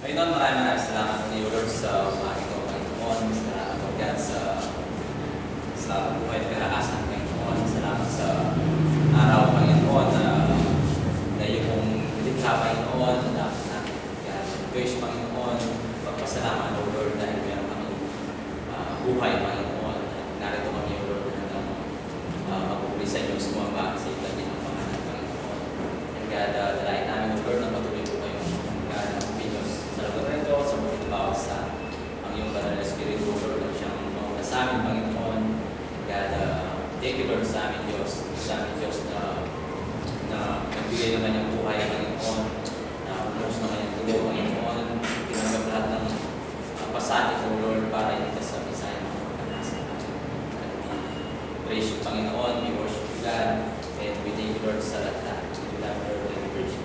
Panginoon, maraming salamat po niyo, Lord, sa umating ko, Panginoon. Salamat po yan sa buhay at kalakasan, Panginoon. Salamat sa araw, Panginoon, na yung pong nilikha, Panginoon, na grace, Panginoon. Pagpasalamat, Lord, dahil meron kami buhay, Panginoon. Narito kami, Lord, na magpupuli sa inyo, sumamba sa ilang ng pangalan, Panginoon. And God, dalahin namin, Lord, na patuloy po kayong sa lugar nito, sa mga bawat sa ang iyong banal na Espiritu, Lord, at siyang mauna sa amin, Panginoon. God, thank you, Lord, sa amin, Diyos. Sa amin, Diyos, na nagbigay naman yung buhay, Panginoon, na umus naman yung tulo, Panginoon. Tinanggap lahat ng pasati ko, Lord, para hindi ka sa misaya ng mga kanasa. Praise you, Panginoon. We worship you, God. And we thank you, Lord, sa lahat. We love you, Lord, and we praise you.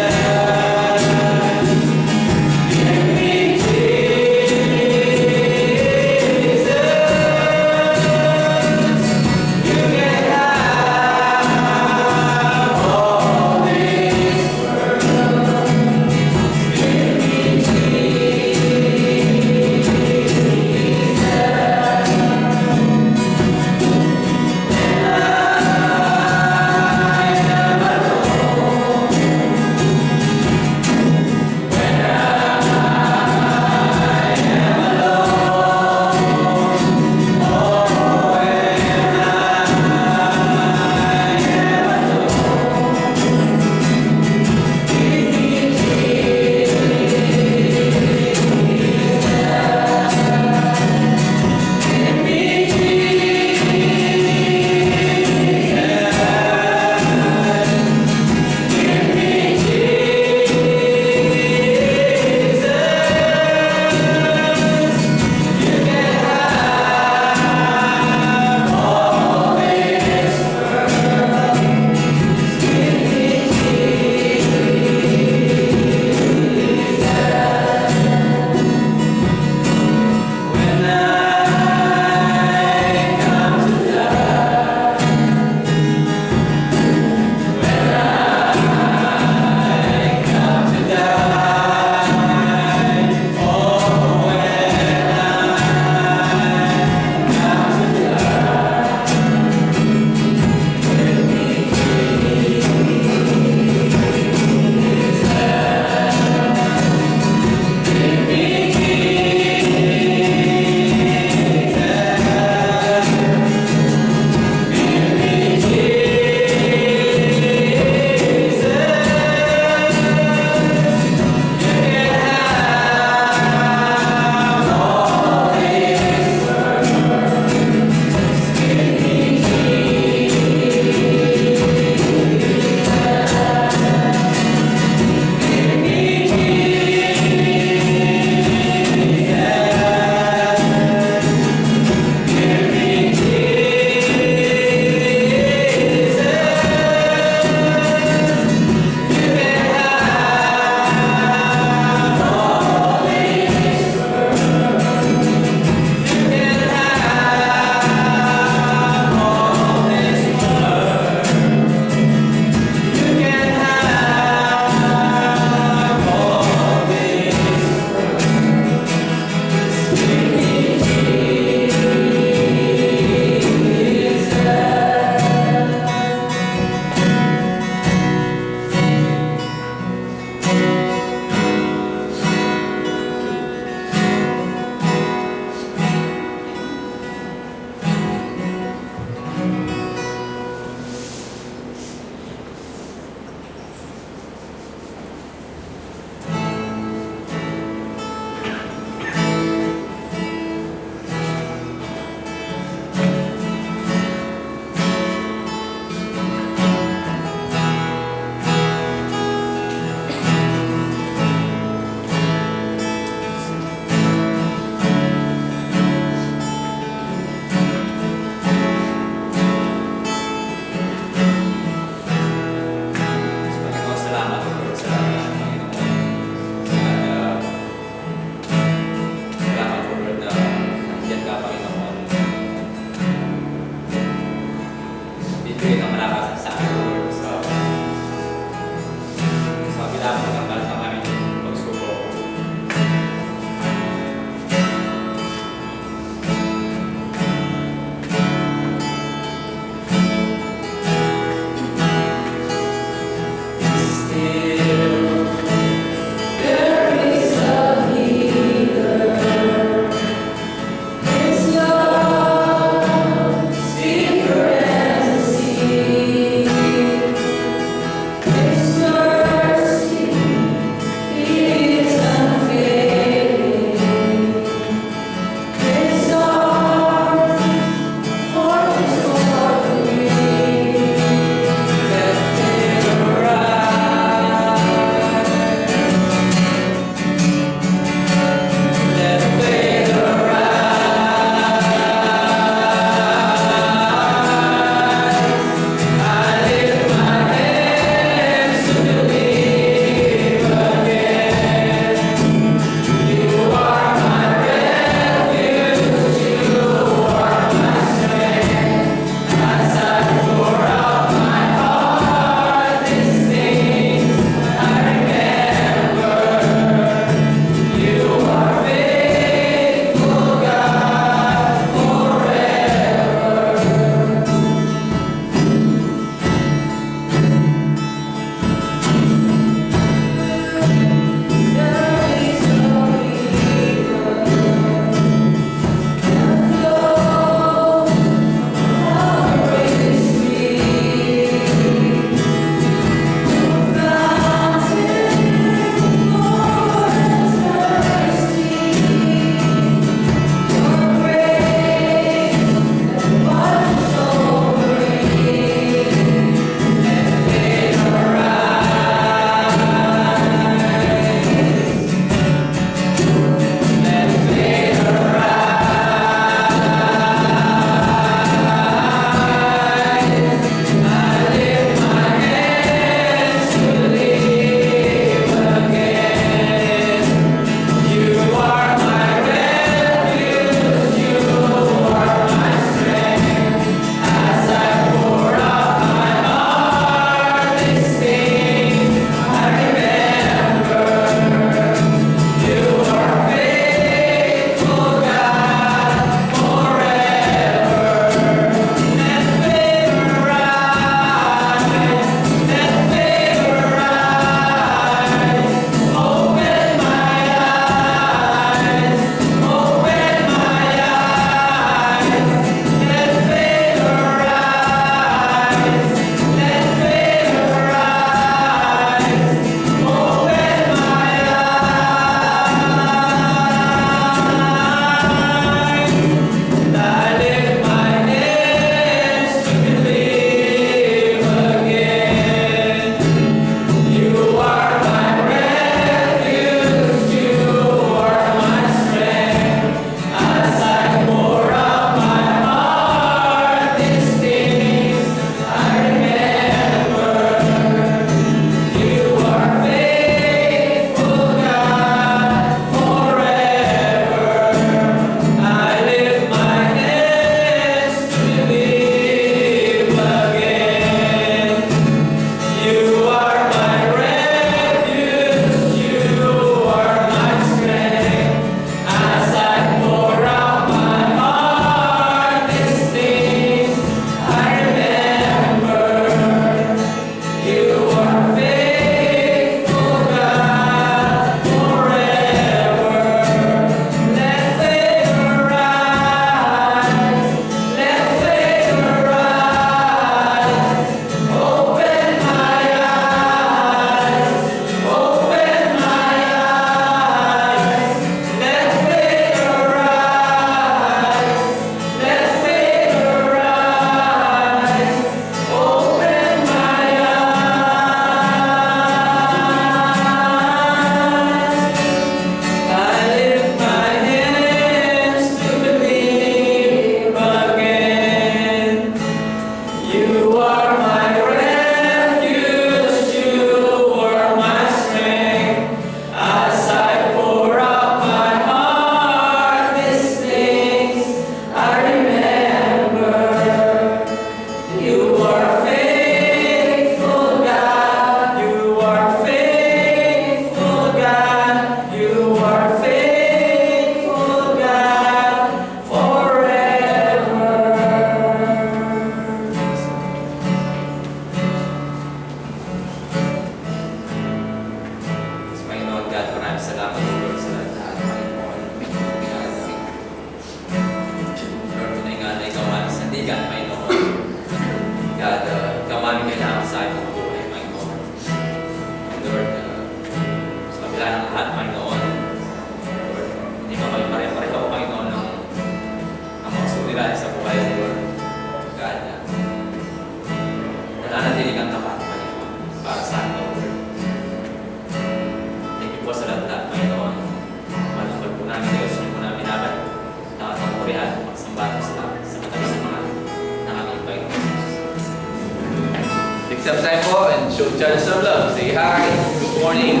show each other some love. Say hi, good morning,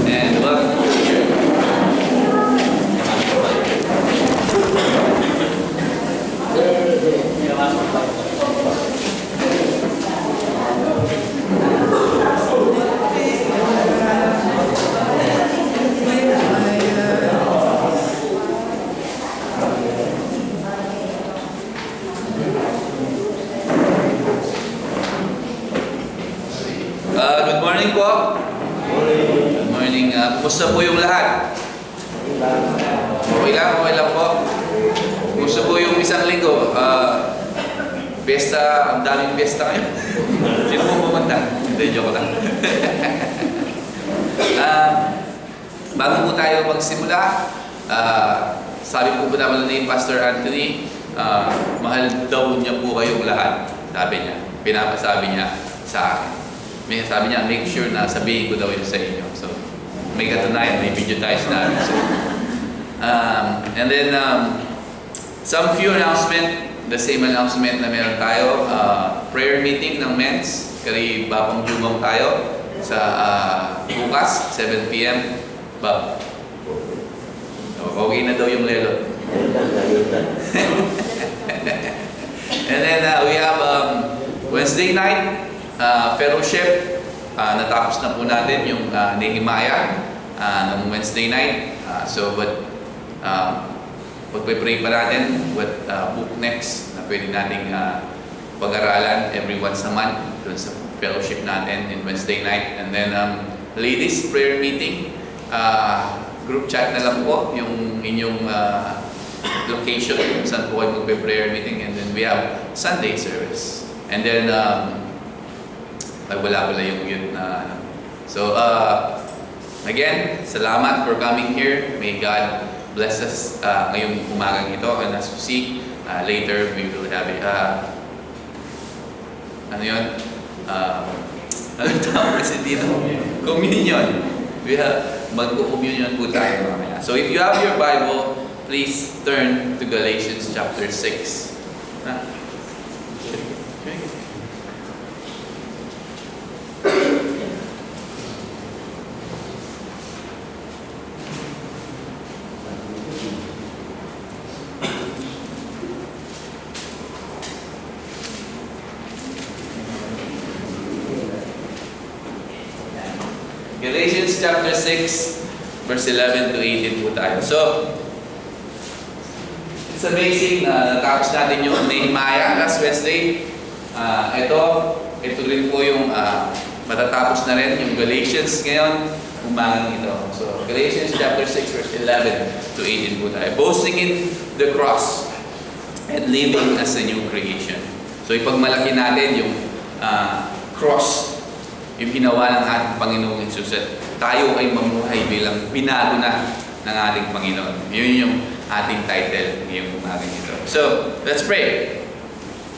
and welcome to the church. Good morning po. Good morning. Kumusta po yung lahat? Okay lang po. Kumusta po yung isang linggo? Pesta, ang daming pesta kayo. Sino po pumunta? Hindi, joke lang. Bago po tayo magsimula, sabi po naman ni Pastor Anthony, mahal daw niya po kayong lahat. Sabi niya, pinapasabi niya sa akin. Sabi niya, make sure na sabihin ko daw yun sa inyo. So, may katunayan, may video tayo sinabi. So, and then, some few announcement, the same announcement na meron tayo. Prayer meeting ng men's, kari Bapang Jumong tayo sa bukas, 7 p.m. Bab. Okay na daw yung lelo. And then, we have Wednesday night, fellowship. Natapos na po natin yung Nehemiah ng Wednesday night. Pagpipray pa natin what book next na pwede nating pag-aralan every once a month dun sa fellowship natin in Wednesday night. And then ladies prayer meeting, group chat na lang po yung inyong location kung saan po kayo magpe-prayer meeting. And then we have Sunday service. And then wala yung yun na So again, salamat for coming here. May God bless us ngayong umagang ito. And as you see, later we will have ano tawag kasi dito? Communion. We have magko-communion po tayo mamaya. So if you have your Bible, please turn to Galatians chapter 6. Galatians chapter 6, verse 11 to 18 po tayo. So, it's amazing na natapos natin yung Nehemiah last Wednesday. Ito rin po yung matatapos na rin yung Galatians ngayon, umagang ito. So, Galatians chapter 6, verse 11 to 18 po tayo. Boasting in the cross and living as a new creation. So, ipagmalaki natin yung cross, yung ginawa ng ating Panginoong Jesus at tayo ay mamuhay bilang binago na ng ating Panginoon. Yun yung ating title ngayong umagang ito. So, let's pray.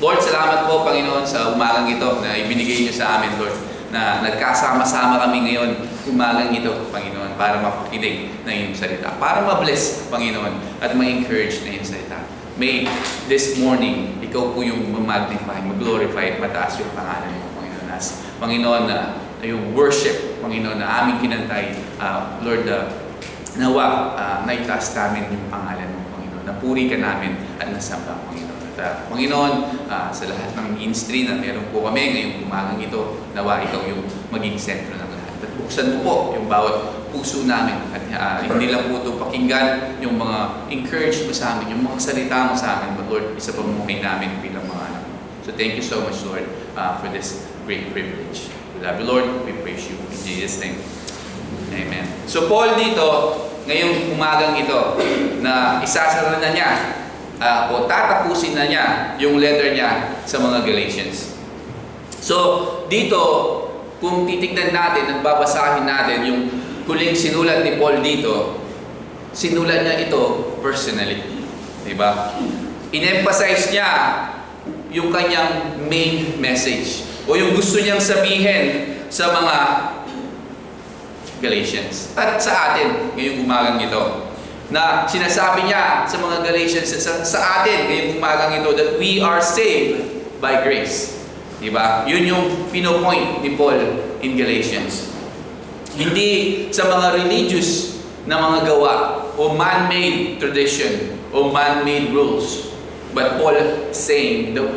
Lord, salamat po Panginoon sa umagang ito na ibinigay niyo sa amin, Lord, na nagkasama-sama kami ngayon umagang ito, Panginoon, para mapakinig ng iyong salita, para ma-bless, Panginoon, at ma-encourage na iyong salita. May this morning, ikaw po yung ma-magnify, mag-glorify, mataas yung pangalan mo, Panginoon. Panginoon, yung worship, Panginoon, na aming kinantay, Lord, nawa, naitaas namin yung pangalan mo, Panginoon. Napuri ka namin at nasamba, Panginoon. At Panginoon, sa lahat ng ministry na meron po kami ngayong umagang ito, nawa ikaw yung maging sentro ng lahat. At buksan mo po yung bawat puso namin at hindi lang po ito pakinggan yung mga encourage mo sa amin, yung mga salita mo sa amin, but Lord, isa pa mukhay namin bilang mga anak mo. So thank you so much, Lord, for this great privilege. We love you, Lord. We praise you. In Jesus' name. Amen. So Paul dito, ngayong umagang ito, na isasara na niya, o tatapusin na niya yung letter niya sa mga Galatians. So dito, kung titignan natin at babasahin natin yung huling sinulat ni Paul dito, sinulat niya ito personally. Diba? In-emphasize niya yung kanyang main message o yung gusto niyang sabihin sa mga Galatians at sa atin ngayong umagang ito, na sinasabi niya sa mga Galatians sa atin ngayong umagang ito that we are saved by grace. Diba? Yun yung pinopoint ni Paul in Galatians. Hindi sa mga religious na mga gawa o man-made tradition o man-made rules. But Paul is saying that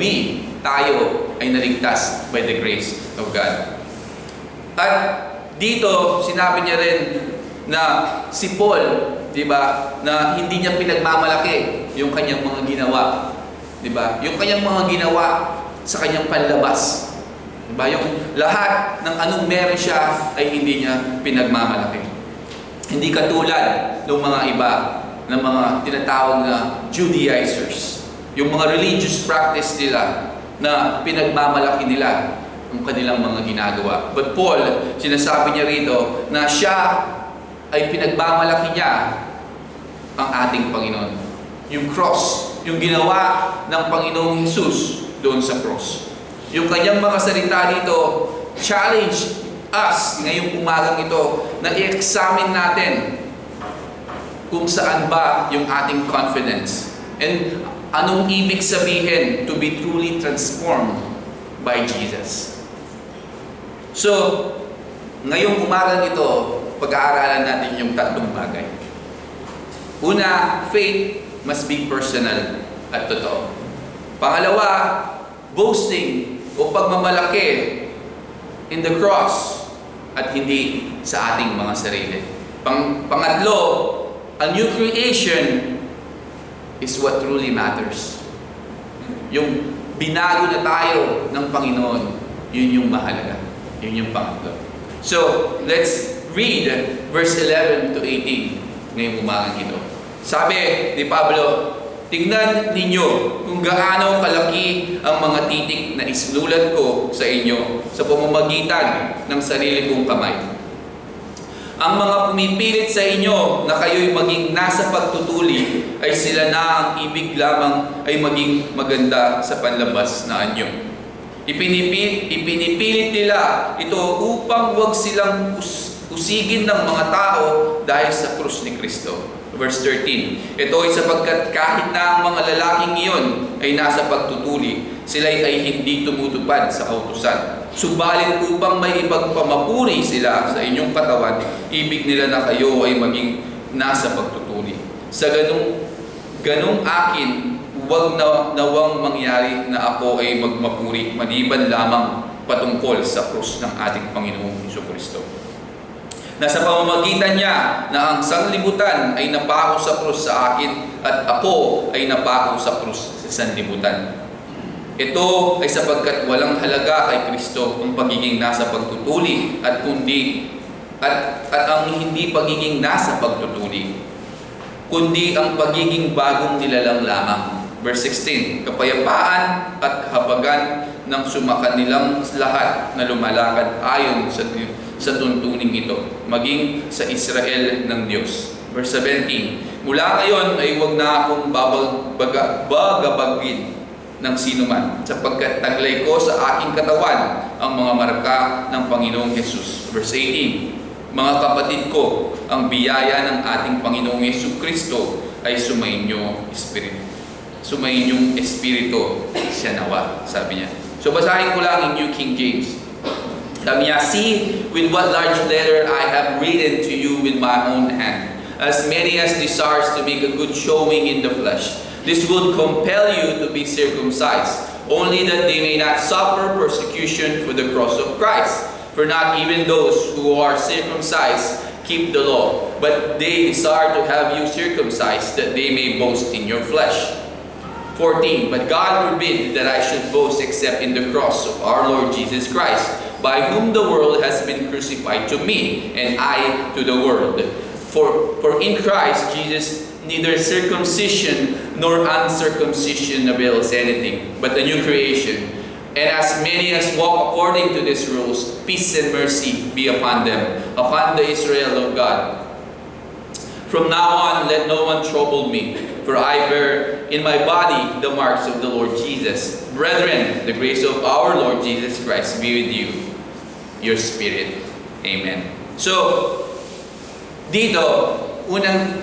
tayo ay naligtas by the grace of God. At dito, sinabi niya rin na si Paul, diba, na hindi niya pinagmamalaki yung kanyang mga ginawa. Diba? Yung kanyang mga ginawa sa kanyang panlabas. Diba? Yung lahat ng anong meron siya ay hindi niya pinagmamalaki. Hindi katulad ng mga iba, ng mga tinatawag na Judaizers. Yung mga religious practice nila na pinagmamalaki nila ang kanilang mga ginagawa. But Paul, sinasabi niya rito na siya ay pinagmamalaki niya ang ating Panginoon. Yung cross, yung ginawa ng Panginoong Jesus doon sa cross. Yung kanyang mga salita dito, challenge us ngayong umagang ito na i-examine natin kung saan ba yung ating confidence. And anong ibig sabihin to be truly transformed by Jesus. So, ngayong umagang ito, pag-aaralan natin yung tatlong bagay. Una, faith must be personal at totoo. Pangalawa, boasting o pagmamalaki in the cross at hindi sa ating mga sarili. Pangatlo, a new creation is what truly matters. Yung binago na tayo ng Panginoon, yun yung mahalaga. Yun yung pangatlo. So, let's read verse 11 to 18 ngayong umagang ito. Sabi ni Pablo, tignan ninyo kung gaano kalaki ang mga titik na isinulat ko sa inyo sa pamamagitan ng sarili kong kamay. Ang mga pumipilit sa inyo na kayo'y maging nasa pagtutuli ay sila na ang ibig lamang ay maging maganda sa panlabas na anyo. Ipinipilit nila ito upang huwag silang usigin ng mga tao dahil sa krus ni Kristo. Verse 13, ito ay sapagkat kahit na ang mga lalaking iyon ay nasa pagtutuli, sila ay hindi tumutupad sa kautusan. Subalit upang may ipagpamapuri sila sa inyong katawan, ibig nila na kayo ay maging nasa pagtutuli. Sa ganung akin, huwag nawang mangyari na ako ay magmapuri, maliban lamang patungkol sa krus ng ating Panginoong Jesucristo. Na sa pamamagitan niya na ang sanglibutan ay napako sa krus sa akin at ako ay napako sa krus sa sanlibutan. Ito ay sapagkat walang halaga kay Kristo ang pagiging nasa pagtutuli at ang hindi pagiging nasa pagtutuli, kundi ang pagiging bagong nilalang lamang. Verse 16, kapayapaan at kahabagan ng sumakanilang lahat na lumalakad ayon sa tuntuning ito, maging sa Israel ng Diyos. Verse 17, mula ngayon ay huwag na akong bagabagin ng sinuman, sapagkat taglay ko sa aking katawan ang mga marka ng Panginoong Jesus. Verse 18, mga kapatid ko, ang biyaya ng ating Panginoong Jesucristo ay sumainyong espiritu. Sumainyong espiritu siya nawa, sabi niya. So basahin ko lang in New King James. Sabi niya, see with what large letter I have written to you with my own hand, as many as desires to make a good showing in the flesh. This would compel you to be circumcised, only that they may not suffer persecution for the cross of Christ. For not even those who are circumcised keep the law, but they desire to have you circumcised, that they may boast in your flesh. 14, but God forbid that I should boast except in the cross of our Lord Jesus Christ, by whom the world has been crucified to me, and I to the world. For in Christ Jesus neither circumcision nor uncircumcision avails anything, but the new creation. And as many as walk according to these rules, peace and mercy be upon them, upon the Israel of God. From now on, let no one trouble me, for I bear in my body the marks of the Lord Jesus. Brethren, the grace of our Lord Jesus Christ be with you, your spirit. Amen. So, dito, unang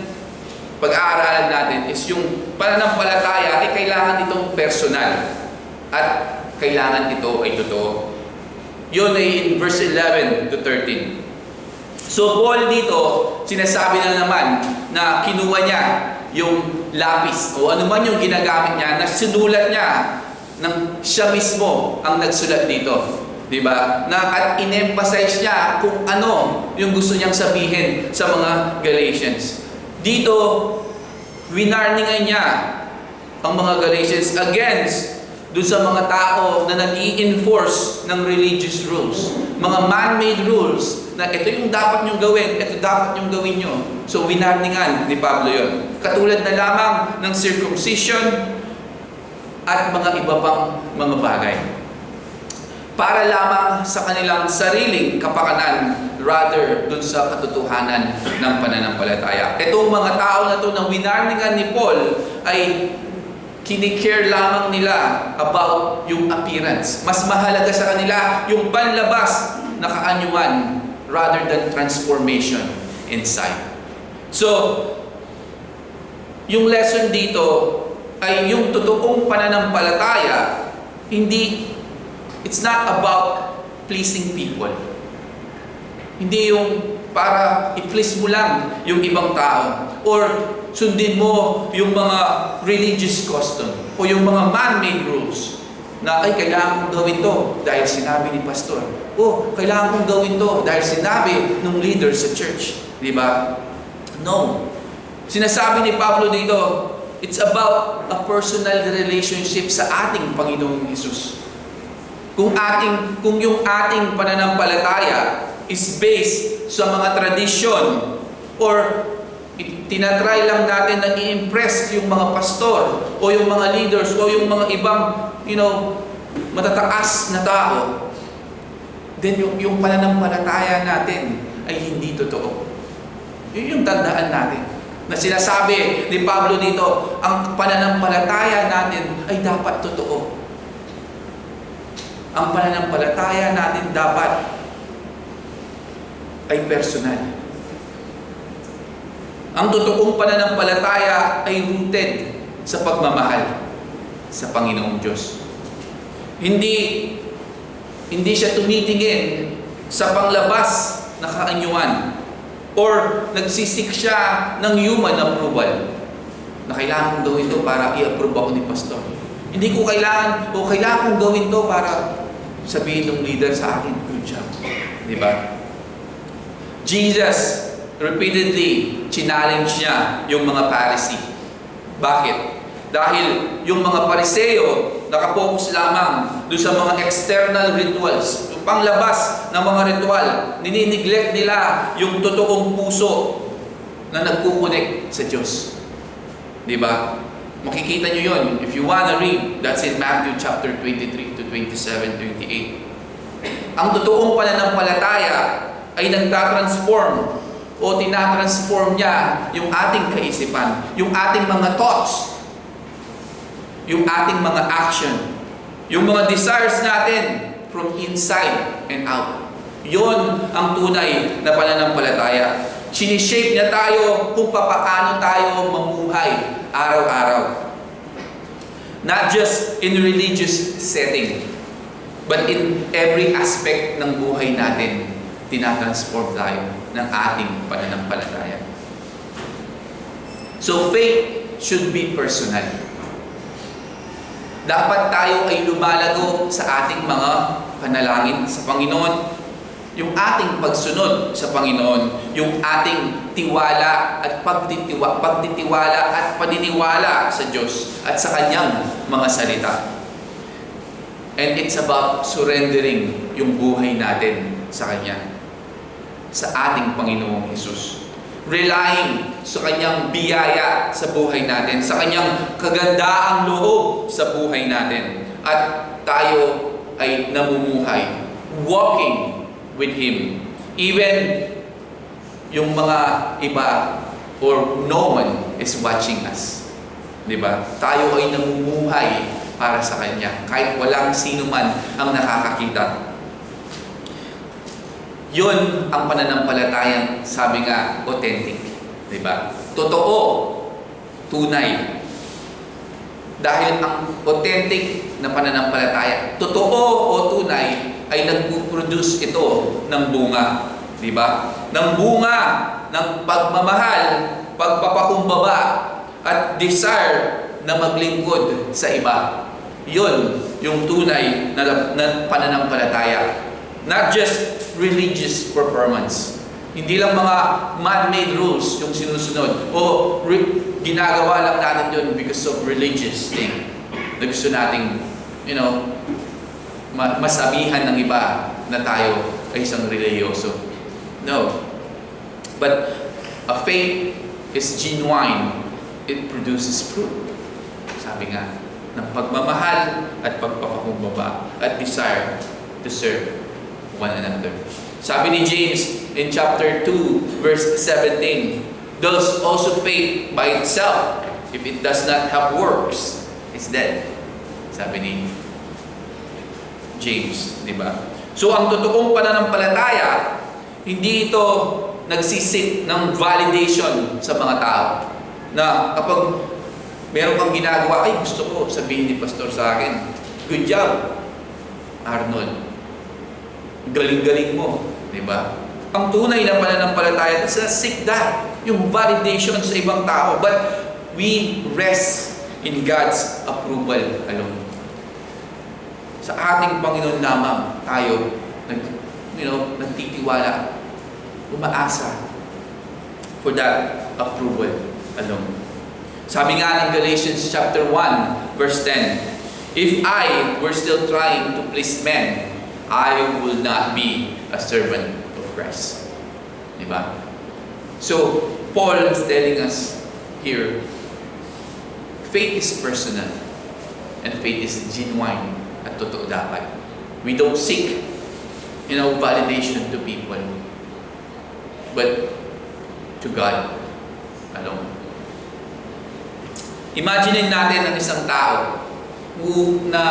pag-aaralan natin is yung pananampalataya ay kailangan itong personal. At kailangan ito ay totoo. Yun ay in verse 11 to 13. So Paul dito, sinasabi na naman na kinuha niya yung lapis o ano man yung ginagamit niya, na sinulat niya ng siya mismo ang nagsulat dito. Diba? At in-emphasize niya kung ano yung gusto niyang sabihin sa mga Galatians. Dito, winarningan niya ang mga Galatians against dun sa mga tao na nag-i-enforce ng religious rules. Mga man-made rules na ito yung dapat nyong gawin, ito dapat nyong gawin nyo. So, winarningan ni Pablo yun. Katulad na lamang ng circumcision at mga iba pang mga bagay. Para lamang sa kanilang sariling kapakanan rather dun sa katotohanan ng pananampalataya. Itong mga tao na to na winarningan ni Paul ay kinikare lamang nila about yung appearance. Mas mahalaga sa kanila yung panlabas na kaanyuan rather than transformation inside. So, yung lesson dito ay yung totoong pananampalataya, it's not about pleasing people. Hindi yung para i-please mo lang yung ibang tao or sundin mo yung mga religious custom o yung mga man-made rules na ay kailangan kong gawin to dahil sinabi ni pastor. O kailangan kong gawin to dahil sinabi ng leader sa church. Di ba? No. Sinasabi ni Pablo dito, it's about a personal relationship sa ating Panginoong Hesus. Kung yung ating pananampalataya is based sa mga tradisyon or tinatry lang natin na i-impress yung mga pastor o yung mga leaders o yung mga ibang, matataas na tao, then yung pananampalataya natin ay hindi totoo. Yun yung tandaan natin. Na sinasabi ni Pablo dito, ang pananampalataya natin ay dapat totoo. Ang pananampalataya natin dapat ay personal. Ang totoong pananampalataya ay rooted sa pagmamahal sa Panginoong Diyos. Hindi siya tumitingin sa panglabas na kaanyuan or nagsisik siya ng human approval na kailangan kong gawin to para i-approve ako ni pastor. Hindi ko kailangan kong gawin to para sabihin ng leader sa akin, good job. Di ba? Jesus repeatedly challenge niya yung mga Pharisee. Bakit? Dahil yung mga Pariseo nakapokus lamang doon sa mga external rituals, yung panglabas ng mga ritual, ninineglect nila yung totoong puso na nagkukunik sa Diyos. Di ba? Makikita nyo yun. If you wanna read, that's in Matthew chapter 23 to 27, 28. Ang totoong pananampalataya ay nagtatransform o tinatransform niya yung ating kaisipan, yung ating mga thoughts, yung ating mga action, yung mga desires natin from inside and out. Yun ang tunay na pananampalataya. Sinishape niya tayo kung paano tayo mamuhay araw-araw. Not just in religious setting, but in every aspect ng buhay natin, tinatransform tayo ng ating pananampalataya. So faith should be personal. Dapat tayo ay lumalago sa ating mga panalangin sa Panginoon, yung ating pagsunod sa Panginoon, yung ating tiwala at pagtitiwala at paniniwala sa Diyos at sa Kanyang mga salita. And it's about surrendering yung buhay natin sa Kanya, sa ating Panginoong Hesus. Relying sa Kanyang biyaya sa buhay natin, sa Kanyang kagandaang loob sa buhay natin. At tayo ay namumuhay, walking with Him. Even yung mga iba or no one is watching us. Diba? Tayo ay namumuhay para sa Kanya, kahit walang sino man ang nakakakita. Yun ang pananampalatayang, sabi nga, authentic. Diba? Totoo, tunay. Dahil ang authentic na pananampalataya, totoo o tunay, ay nagpo-produce ito ng bunga. Di ba? Ng bunga, ng pagmamahal, pagpapakumbaba, at desire na maglingkod sa iba. Yun yung tunay na pananampalataya. Not just religious performance. Hindi lang mga man-made rules yung sinusunod. O ginagawa lang natin yun because of religious thing. Na gusto nating, masabihan ng iba na tayo ay isang religyoso. No. But a faith is genuine. It produces fruit. Sabi nga, ng pagmamahal at pagpapakumbaba at desire to serve one another. Sabi ni James in chapter 2, verse 17, "Thus also faith by itself, if it does not have works, is dead." Sabi ni James, di ba? So ang totoong pananampalataya, hindi ito nagsisik ng validation sa mga tao. Na kapag meron kang ginagawa, ay gusto ko sabihin ni pastor sa akin, "Good job, Arnold. Galing-galing mo." Di ba? Ang tunay na pananampalataya, it's a seek that, yung validation sa ibang tao. But we rest in God's approval alone. Sa ating Panginoon lamang tayo nagtitiwala, umaasa for that approval alone. Sabi nga ng Galatians chapter 1, verse 10, "If I were still trying to please men, I will not be a servant of Christ." Diba? So, Paul is telling us here, faith is personal and faith is genuine at totoo dapat. We don't seek, validation to people, but to God alone. Imagine natin ang isang tao na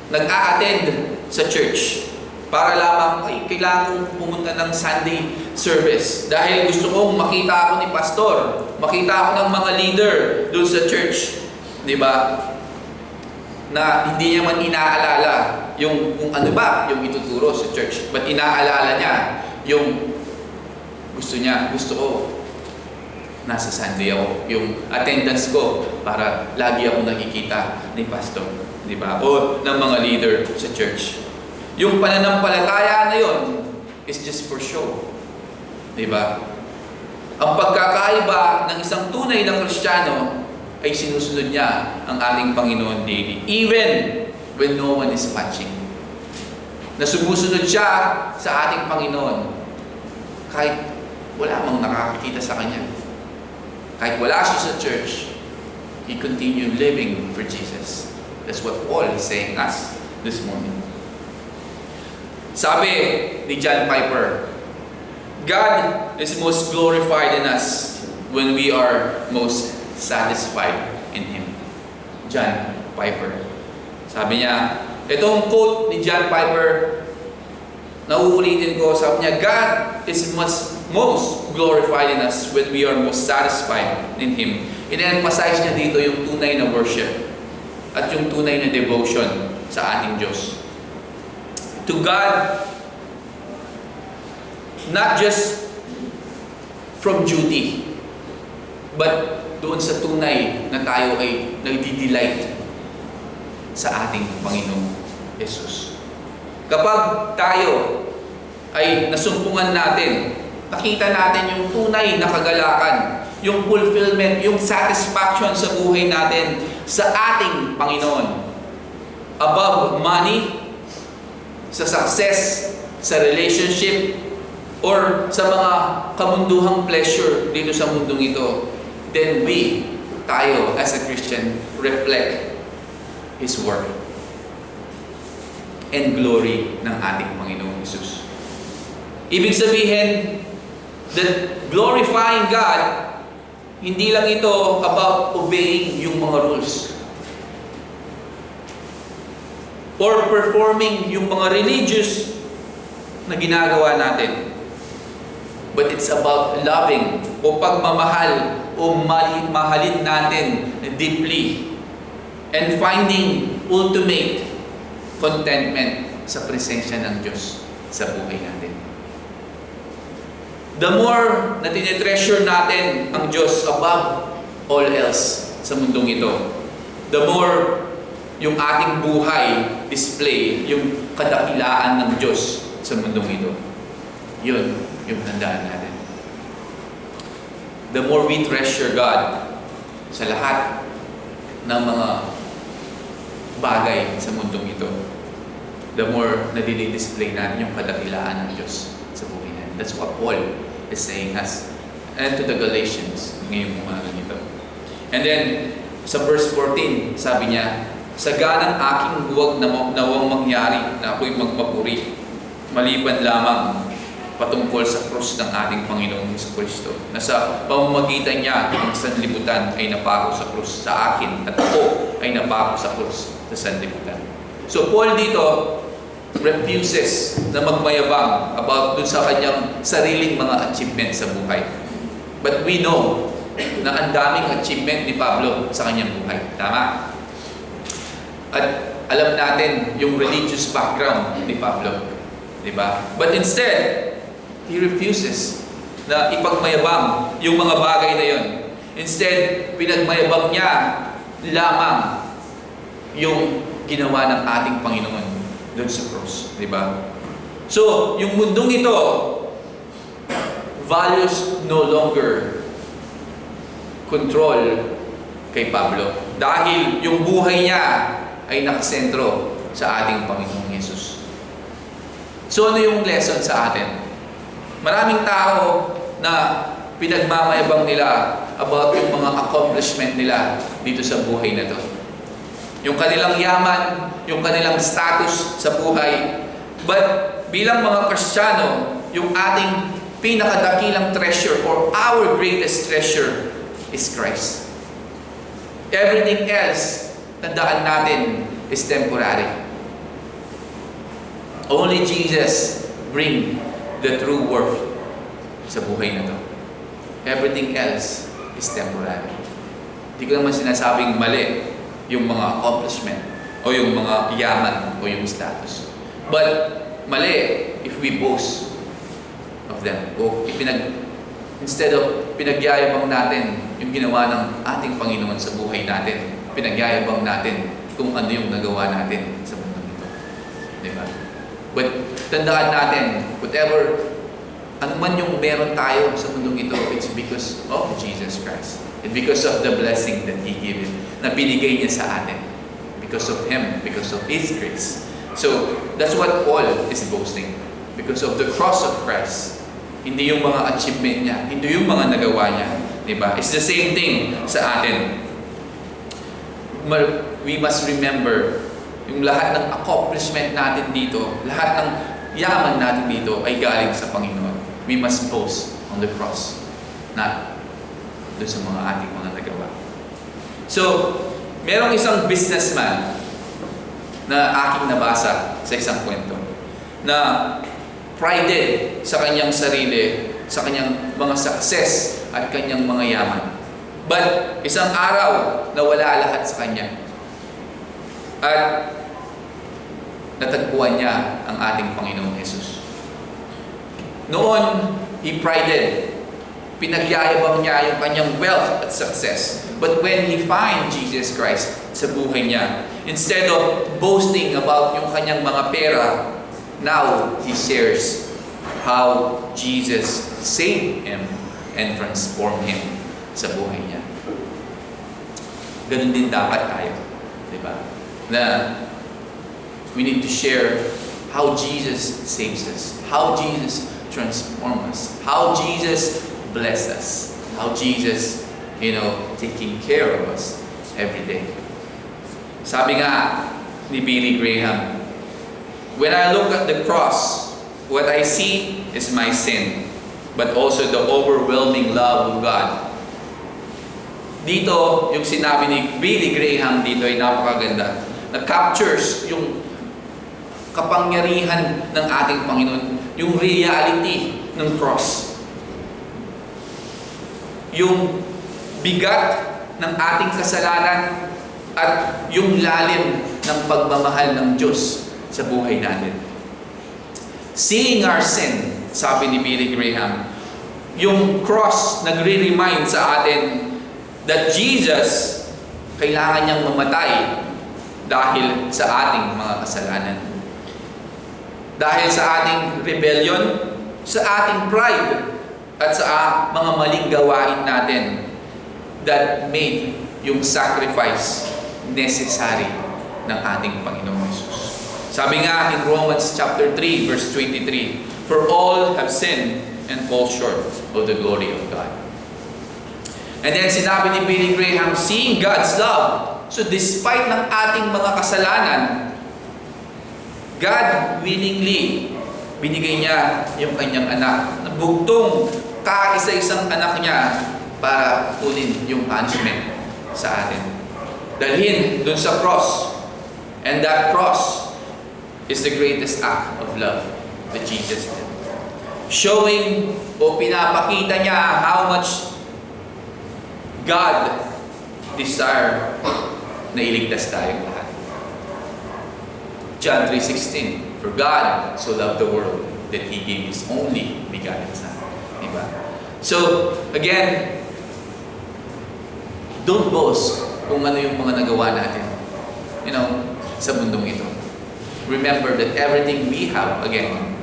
nag-a-attend sa church para lamang, kailangan kong pumunta ng Sunday service dahil gusto kong makita ako ni pastor, makita ako ng mga leader doon sa church. Di ba? Na hindi niya man inaalala yung kung ano ba yung ituturo sa church, but inaalala niya yung gusto ko nasa Sunday ako, yung attendance ko para lagi ako nakikita ni pastor, di ba? O ng mga leader sa church. Yung pananampalataya na yun is just for show, di ba? Ang pagkakaiba ng isang tunay na Kristiyano ay sinusunod niya ang ating Panginoon daily, even when no one is watching. Na sumusunod siya sa ating Panginoon kahit wala mang nakakakita sa Kanya. Kahit wala siya sa church, he continued living for Jesus. That's what Paul is saying us this morning. Sabi ni John Piper, God is most glorified in us when we are most satisfied in Him. John Piper. Sabi niya, itong quote ni John Piper, nauulitin ko, sabi niya, God is most glorified in us when we are most satisfied in Him. In-emphasize niya dito yung tunay na worship at yung tunay na devotion sa ating Diyos. To God, not just from duty, but doon sa tunay na tayo ay nagdi-delight sa ating Panginoong Jesus. Kapag tayo ay nasumpungan natin, nakita natin yung tunay na kagalakan, yung fulfillment, yung satisfaction sa buhay natin sa ating Panginoon. Above money, sa success, sa relationship, or sa mga kamunduhang pleasure dito sa mundong ito, then tayo as a Christian, reflect His work and glory ng ating Panginoong Jesus. Ibig sabihin, that glorifying God, hindi lang ito about obeying yung mga rules or performing yung mga religious na ginagawa natin. But it's about loving o pagmamahal o o mahalin natin deeply and finding ultimate contentment sa presensya ng Diyos sa buhay natin. The more na tinetreasure natin ang Diyos above all else sa mundong ito, the more yung ating buhay display yung kadakilaan ng Diyos sa mundong ito. Yun yung tandaan natin. The more we treasure God sa lahat ng mga bagay sa mundong ito, the more na dinidisplay natin yung kadakilaan ng Diyos sa buhay natin. That's what Paul is saying us and to the Galatians ngayong umaga nito. And then, sa verse 14, sabi niya, "Saganang aking huwag nawang mangyari na ako'y magpapuri, maliban lamang patungkol sa krus ng ating Panginoong Jesucristo, na sa pamamagitan niya ang sanlibutan ay napako sa krus sa akin at ako ay napako sa krus sa sanlibutan." So Paul dito refuses na magmayabang about dun sa kanyang sariling mga achievements sa buhay. But we know na ang daming achievement ni Pablo sa kanyang buhay. Tama? At alam natin yung religious background ni Pablo. Diba? But instead, he refuses na ipagmayabang yung mga bagay na yun. Instead, pinagmayabang niya lamang yung ginawa ng ating Panginoon doon sa cross. Diba? So, yung mundong ito values no longer control kay Pablo. Dahil yung buhay niya ay nakasentro sa ating Panginoong Yesus. So ano yung lesson sa atin? Maraming tao na pinagmamayabang nila about yung mga accomplishment nila dito sa buhay na to. Yung kanilang yaman, yung kanilang status sa buhay. But bilang mga Kristiyano, yung ating pinakadakilang treasure or our greatest treasure is Christ. Everything else, tandaan natin, is temporary. Only Jesus bring the true worth sa buhay na to. Everything else is temporary. Hindi ko naman sinasabing mali yung mga accomplishment o yung mga yaman o yung status. But mali if we boast of them. O instead of pinagyayabang natin yung ginawa ng ating Panginoon sa buhay natin, pinagyayabang natin kung ano yung nagawa natin sa mundo nito. Diba? But tandaan natin, whatever, ano man yung meron tayo sa mundong ito, it's because of Jesus Christ. And because of the blessing that He gave it, na binigay niya sa atin. Because of Him, because of His grace. So, that's what Paul is boasting. Because of the cross of Christ. Hindi yung mga achievement niya, hindi yung mga nagawa niya. Diba? It's the same thing sa atin. We must remember, yung lahat ng accomplishment natin dito, lahat ng yaman natin dito ay galing sa Panginoon. We must boast on the cross, not doon sa mga ating mga nagawa. So, merong isang businessman na aking nabasa sa isang kwento na prided sa kanyang sarili, sa kanyang mga success at kanyang mga yaman. But isang araw nawala lahat sa kanya. At natagpuan niya ang ating Panginoong Jesus. Noon, he prided. Pinagyayabang niya yung kanyang wealth at success. But when he find Jesus Christ sa buhay niya, instead of boasting about yung kanyang mga pera, now he shares how Jesus saved him and transformed him sa buhay niya. Ganun din dapat tayo. Diba? Na we need to share how Jesus saves us, how Jesus transforms us, how Jesus blesses us, how Jesus, taking care of us every day. Sabi nga ni Billy Graham, "When I look at the cross, what I see is my sin, but also the overwhelming love of God." Dito, yung sinabi ni Billy Graham dito ay napakaganda. Na captures yung kapangyarihan ng ating Panginoon, yung reality ng cross. Yung bigat ng ating kasalanan at yung lalim ng pagmamahal ng Diyos sa buhay natin. Seeing our sin, sabi ni Billy Graham, yung cross nagre-remind sa atin that Jesus, kailangan niyang mamatay dahil sa ating mga kasalanan. Dahil sa ating rebellion, sa ating pride, at sa mga maling gawain natin that made yung sacrifice necessary ng ating Panginoong Jesus. Sabi nga in Romans chapter 3 verse 23, "For all have sinned and fall short of the glory of God." And then sinabi ni Billy Graham, seeing God's love. So despite ng ating mga kasalanan, God willingly binigay niya yung kanyang anak na bugtong kaisa-isang anak niya para kunin yung punishment sa atin. Dalhin dun sa cross. And that cross is the greatest act of love that Jesus did. Showing o pinapakita niya how much God desire na iligtas tayong lahat. John 3:16, "For God so loved the world that He gave His only begotten Son." Diba? So, again, don't boast kung ano yung mga nagawa natin, sa mundong ito. Remember that everything we have, again,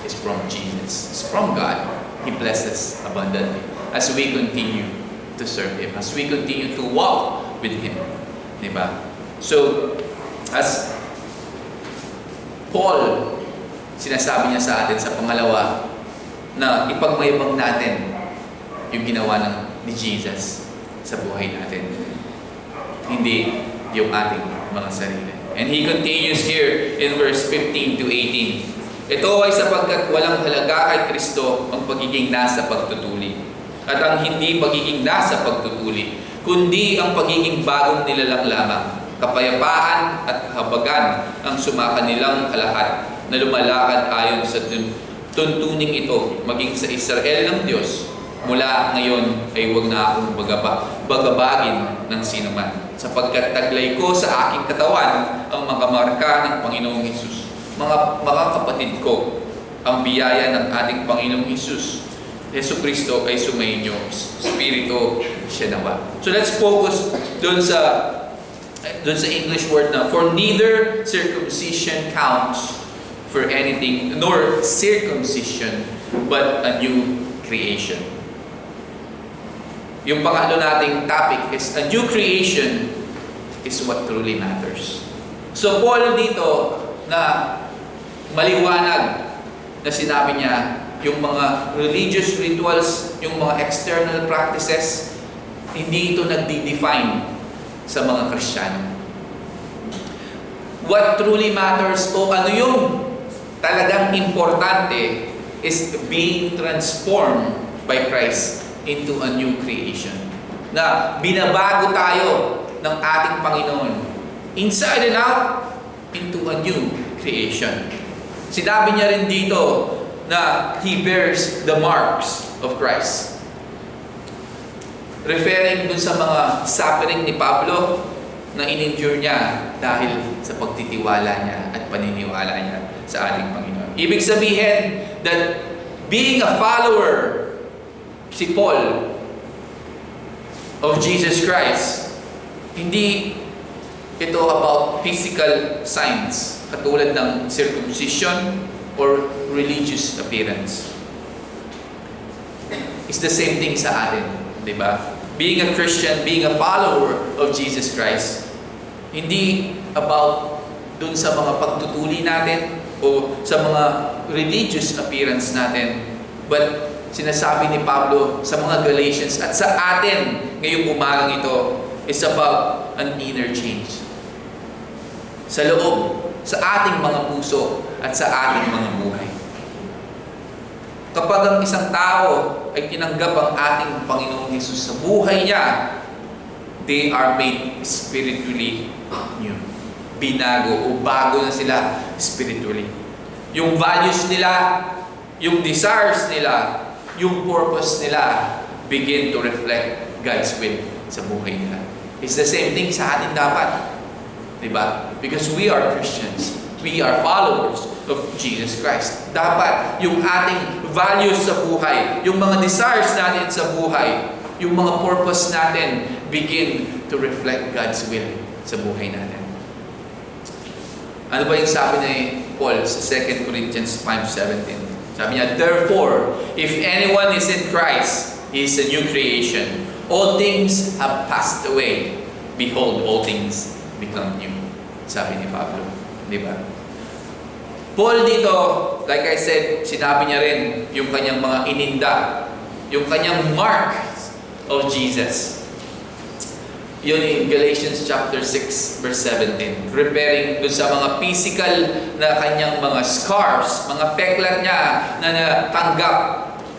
is from Jesus. It's from God. He blesses abundantly as we continue to serve Him, as we continue to walk with Him. Diba? So, as Paul, sinasabi niya sa atin sa pangalawa, na ipagmayabang natin yung ginawa ni Jesus sa buhay natin. Hindi yung ating mga sarili. And he continues here in verse 15 to 18. "Ito ay sapagkat walang halaga kay Kristo ang pagiging nasa pagtutuli, at ang hindi pagiging nasa pagtutuli, kundi ang pagiging bagong nilalang lamang, kapayapaan at kahabagan ang sumakanilang kalahat na lumalakad ayon sa tuntuning ito, maging sa Israel ng Diyos. Mula ngayon ay huwag na akong bagabagin ng sinuman, sapagkat taglay ko sa aking katawan ang mga marka ng Panginoong Hesus. Mga kapatid ko, ang biyaya ng ating Panginoong Hesus, Jesucristo ay sumainyo, Espiritu siya nawa." So let's focus dun sa English word na, "For neither circumcision counts for anything, nor circumcision, but a new creation." Yung pangatlo nating topic is, a new creation is what truly matters. So Paul dito na maliwanag na sinabi niya, yung mga religious rituals, yung mga external practices, hindi ito nagdi-define sa mga Kristiyano. What truly matters o ano yung talagang importante is being transformed by Christ into a new creation. Na binabago tayo ng ating Panginoon inside and out into a new creation. Sinabi niya rin dito na He bears the marks of Christ. Referring dun sa mga suffering ni Pablo na in-endure niya dahil sa pagtitiwala niya at paniniwala niya sa ating Panginoon. Ibig sabihin that being a follower, si Paul, of Jesus Christ, hindi ito about physical signs katulad ng circumcision or religious appearance. It's the same thing sa atin, di ba? Being a Christian, being a follower of Jesus Christ, hindi about dun sa mga pagtutuli natin o sa mga religious appearance natin, but sinasabi ni Pablo sa mga Galatians at sa atin ngayong umagang ito is about an inner change. Sa loob, sa ating mga puso at sa ating mga buhay. Kapag ang isang tao ay tinanggap ang ating Panginoong Hesus sa buhay niya, they are made spiritually new. Binago o bago na sila spiritually. Yung values nila, yung desires nila, yung purpose nila begin to reflect God's will sa buhay nila. It's the same thing sa atin dapat. Diba? Because we are Christians. We are followers of Jesus Christ. Dapat yung ating values sa buhay, yung mga desires natin sa buhay, yung mga purpose natin begin to reflect God's will sa buhay natin. Ano ba yung sabi ni Paul sa 2 Corinthians 5:17? Sabi niya, therefore, if anyone is in Christ, he is a new creation. All things have passed away. Behold, all things become new. Sabi ni Pablo. Di ba? Paul dito, like I said, sinabi niya rin yung kanyang mga ininda, yung kanyang mark of Jesus. Yun in Galatians chapter 6 verse 17. Referring dun sa mga physical na kanyang mga scars, mga peklat niya na natanggap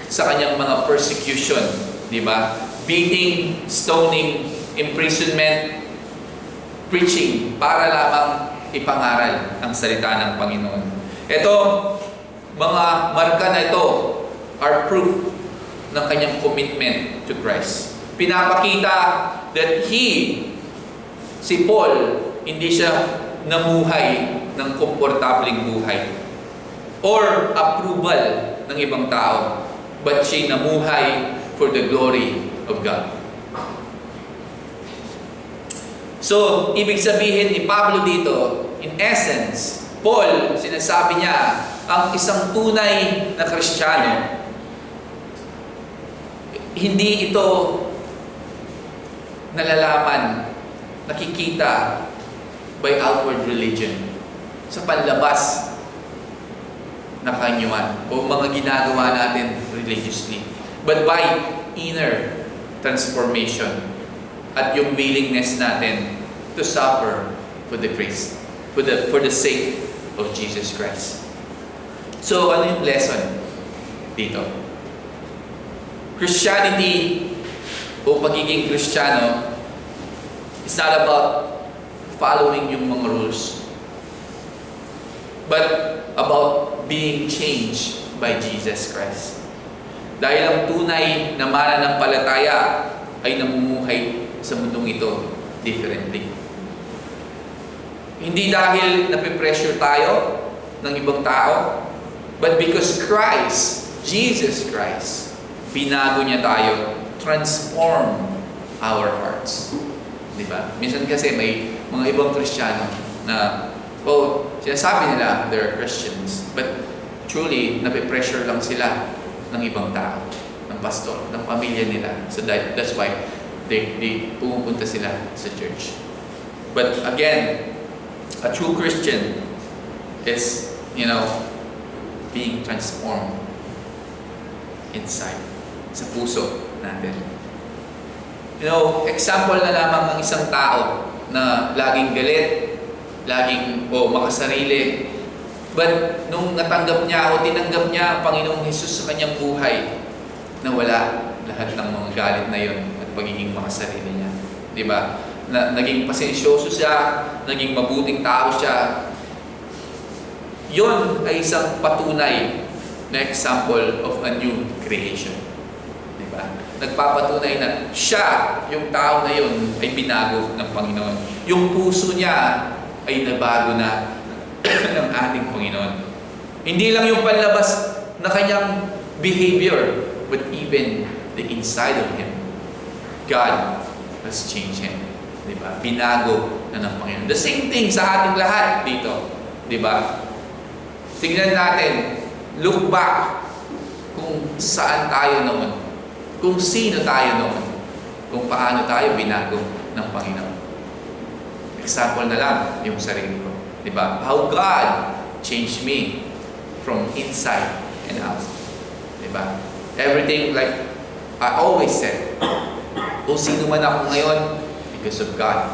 sa kanyang mga persecution. Di ba? Beating, stoning, imprisonment, preaching para lamang ipangaral ang salita ng Panginoon. Ito, mga marka na ito are proof ng kanyang commitment to Christ. Pinapakita that si Paul, hindi siya namuhay ng komportableng buhay or approval ng ibang tao, but siya namuhay for the glory of God. So, ibig sabihin ni Pablo dito, in essence, Paul, sinasabi niya, ang isang tunay na Kristiyano, hindi ito nalalaman, nakikita by outward religion, sa panlabas na kanyuan o mga ginagawa natin religiously, but by inner transformation at yung willingness natin to suffer for the Christ, for the sake of Jesus Christ. So, ano yung lesson dito? Christianity o pagiging Kristiyano is not about following yung mga rules, but about being changed by Jesus Christ. Dahil ang tunay na mananampalataya ay namumuhay sa mundong ito differently. Hindi dahil napipressure tayo ng ibang tao, but because Christ, Jesus Christ, binago niya tayo, transform our hearts. Diba? Minsan kasi may mga ibang Kristiyano na, sinasabi nila they're Christians, but truly, napipressure lang sila ng ibang tao, ng pastor, ng pamilya nila. So that's why they pumupunta sila sa church. But again, a true Christian is, being transformed inside, sa puso natin. Example na lamang ng isang tao na laging galit, laging makasarili. But nung natanggap niya o tinanggap niya ang Panginoong Hesus sa kanyang buhay, nawala lahat ng mga galit na yon at pagiging makasarili niya. Diba? Naging pasensyoso siya, naging mabuting tao siya. Yon ay isang patunay na example of a new creation. Diba? Nagpapatunay na siya, yung tao na yon, ay binago ng Panginoon. Yung puso niya ay nabago na ng ating Panginoon. Hindi lang yung panlabas na kanyang behavior, but even the inside of him. God has changed him. Diba? Binago na ng Panginoon. The same thing sa ating lahat dito. Diba? Tingnan natin, look back kung saan tayo noon. Kung sino tayo noon. Kung paano tayo binago ng Panginoon. Example na lang yung sarili ko. Diba? How God changed me from inside and out. Diba? Everything, like I always said, kung sino man ako ngayon, because of God.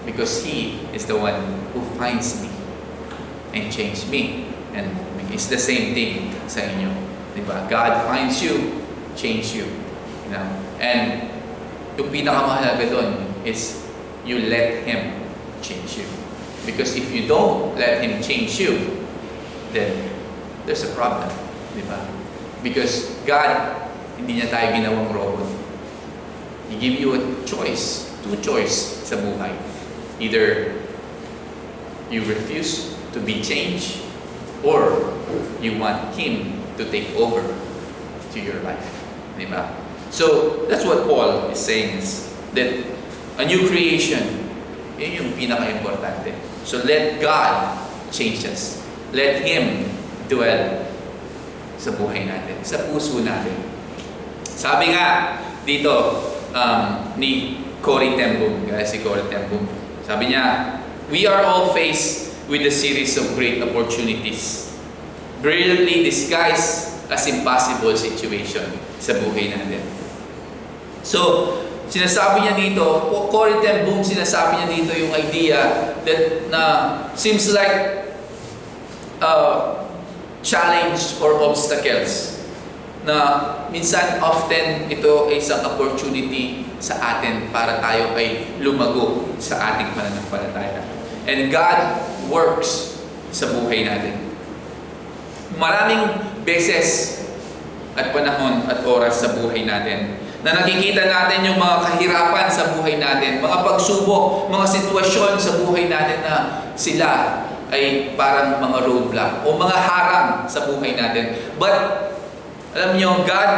Because He is the one who finds me and changed me. And it's the same thing sa inyo. Diba? God finds you, change you. And yung pinakamahalaga doon is you let Him change you. Because if you don't let Him change you, then there's a problem. Diba? Because God, hindi niya tayo ginawang robot. He give you a choice, two choice sa buhay. Either you refuse to be changed or you want Him to take over to your life. Diba? So, that's what Paul is saying is that a new creation, yun yung pinaka-importante. So, let God change us. Let Him dwell sa buhay natin, sa puso natin. Sabi nga dito ni Corey ten Boom, guys, si Corey ten Boom, sabi niya, we are all faced with a series of great opportunities, brilliantly disguised as impossible situation sa buhay natin. So, sinasabi niya dito, Corey ten Boom, sinasabi niya dito yung idea that na seems like challenge or obstacles na minsan often ito ay isang opportunity sa atin para tayo ay lumago sa ating pananampalataya. And God works sa buhay natin. Maraming beses at panahon at oras sa buhay natin na nakikita natin yung mga kahirapan sa buhay natin, mga pagsubok, mga sitwasyon sa buhay natin na sila ay parang mga roadblock o mga harang sa buhay natin. But alam niyo, God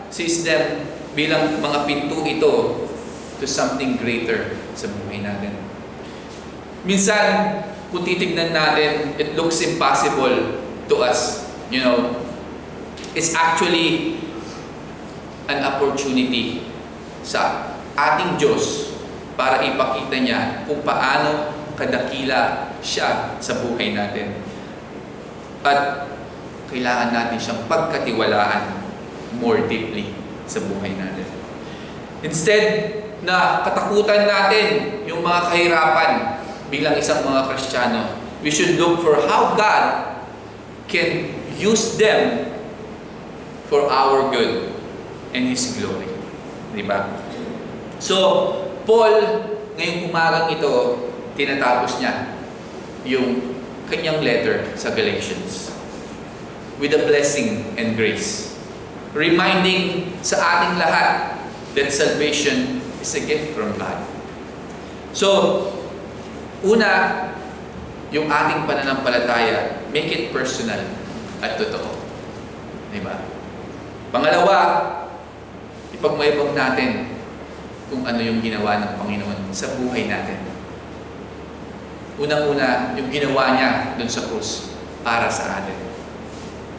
sees them bilang mga pinto ito to something greater sa buhay natin. Minsan, kung titignan natin, it looks impossible to us. You know, it's actually an opportunity sa ating Diyos para ipakita niya kung paano kadakila siya sa buhay natin. At kailangan natin siyang pagkatiwalaan more deeply sa buhay natin. Instead na katakutan natin yung mga kahirapan bilang isang mga Kristiyano, we should look for how God can use them for our good and His glory. Diba? So, Paul, ngayong umagang ito, tinatapos niya yung kanyang letter sa Galatians with a blessing and grace, reminding sa ating lahat that salvation is a gift from God. So, una, yung ating pananampalataya, make it personal at totoo. Diba? Pangalawa, ipagmayabang natin kung ano yung ginawa ng Panginoon sa buhay natin. Unang-una, yung ginawa niya dun sa krus para sa atin